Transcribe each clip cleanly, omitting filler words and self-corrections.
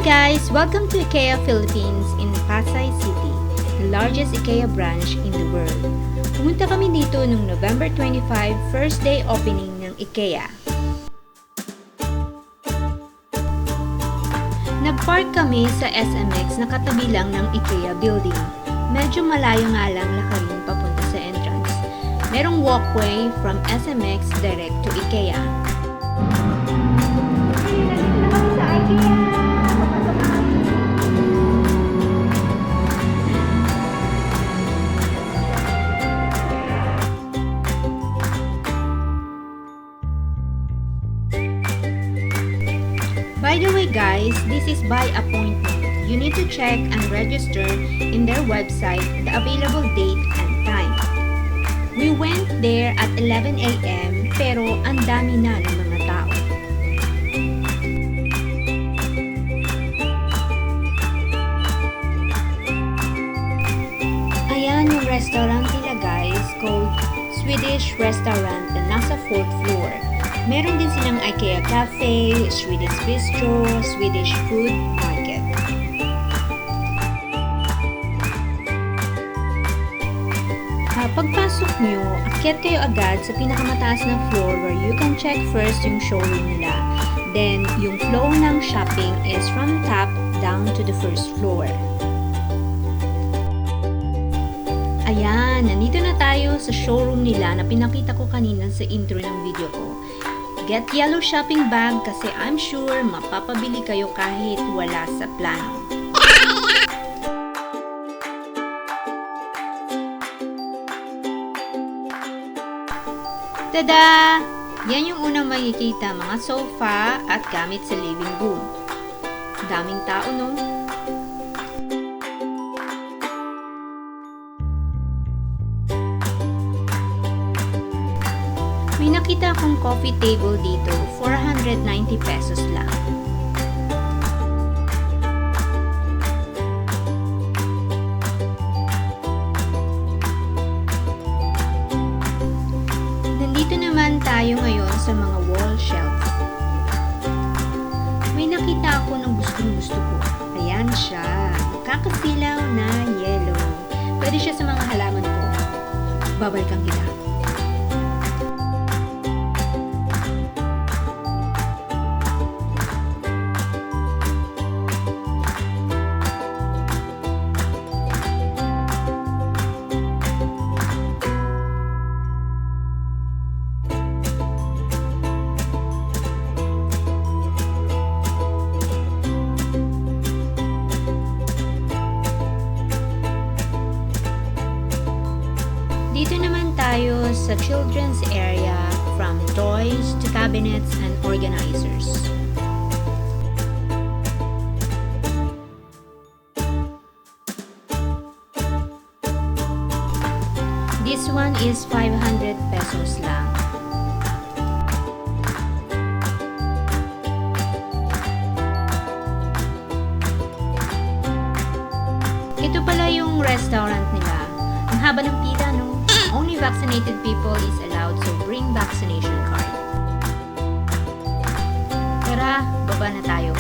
guys! Welcome to Ikea Philippines in Pasay City, the largest Ikea branch in the world. Pumunta kami dito noong November 25, first day opening ng Ikea. Nag-park kami sa SMX na katabi lang ng Ikea building. Medyo malayo nga lang lakarin papunta sa entrance. Merong walkway from SMX direct to Ikea. By the way guys, this is by appointment. You need to check and register in their website the available date and time. We went there at 11 a.m. pero ang dami na ng mga tao. Ayan yung restaurant nila guys, called Swedish Restaurant na nasa 4th floor. Meron din silang Ikea Cafe, Swedish Bistro, Swedish Food Market. Pagpasok nyo, akyat kayo agad sa pinakamataas na floor where you can check first yung showroom nila. Then, yung flow ng shopping is from top down to the first floor. Ayan, nandito na tayo sa showroom nila na pinakita ko kanina sa intro ng video ko. Get yellow shopping bag kasi I'm sure mapapabili kayo kahit wala sa plano. Tada! Yan yung unang makikita, mga sofa at gamit sa living room. Daming tao, no? May nakita akong coffee table dito, 490 pesos lang. Nandito naman tayo ngayon sa mga wall shelf. May nakita ako ng gustong-gusto ko. Ayan siya, nakakasilaw na yellow. Pwede siya sa mga halaman ko. Babalikan kita. Dito naman tayo sa children's area, from toys to cabinets and organizers. This one is 500 pesos lang. Ito pala yung restaurant nila. Ang haba ng pila, no? Only vaccinated people is allowed, so bring vaccination card. Tara, baba na tayo.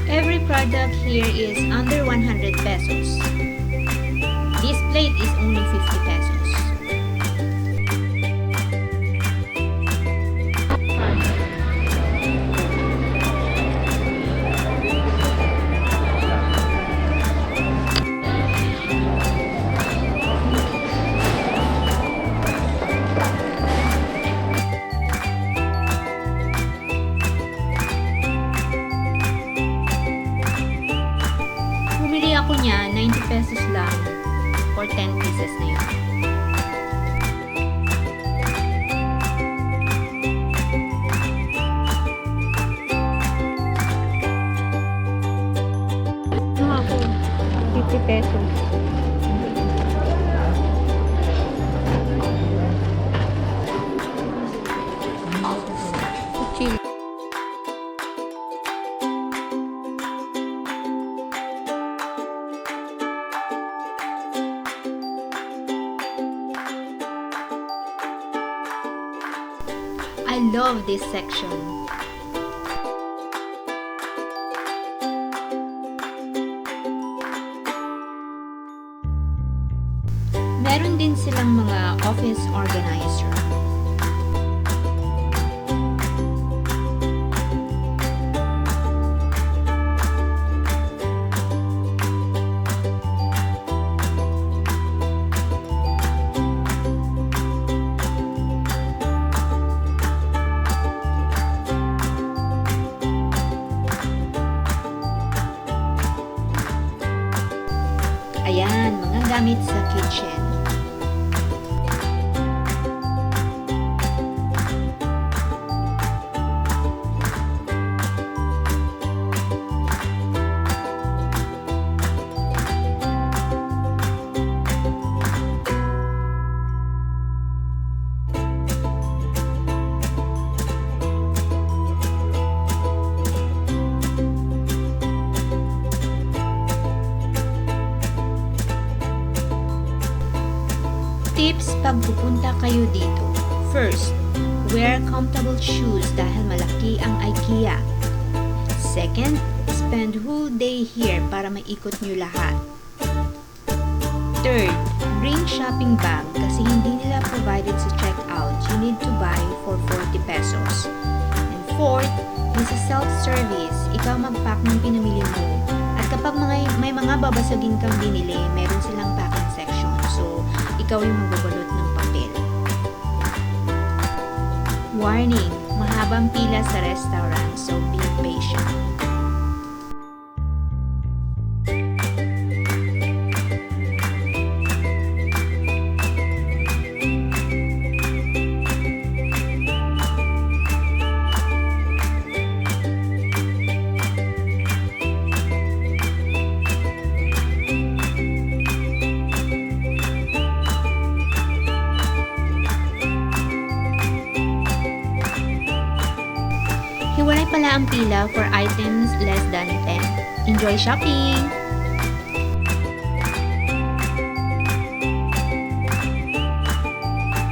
Every product here is under 100 pesos. This plate is only 50 pesos. Bumili ako niya, 90 pesos lang for 10 pieces na yun. Ano ako? 50 pesos. Chill. I love this section. Meron din silang mga office organizer. Ayan, mga gamit sa kitchen. Tips pag pupunta kayo dito. First, wear comfortable shoes dahil malaki ang IKEA. Second, spend whole day here para maikot nyo lahat. Third, bring shopping bag kasi hindi nila provided sa checkout. You need to buy for 40 pesos. And fourth, this is self-service. Ikaw mag-pack ng pinamili mo. At kapag may mga babasagin kang binili, meron silang packing section. So, ikaw yung magbabalot ng papel. Warning! Mahabang pila sa restaurant, so be patient. Hiwalay pala ang pila for items less than 10. Enjoy shopping!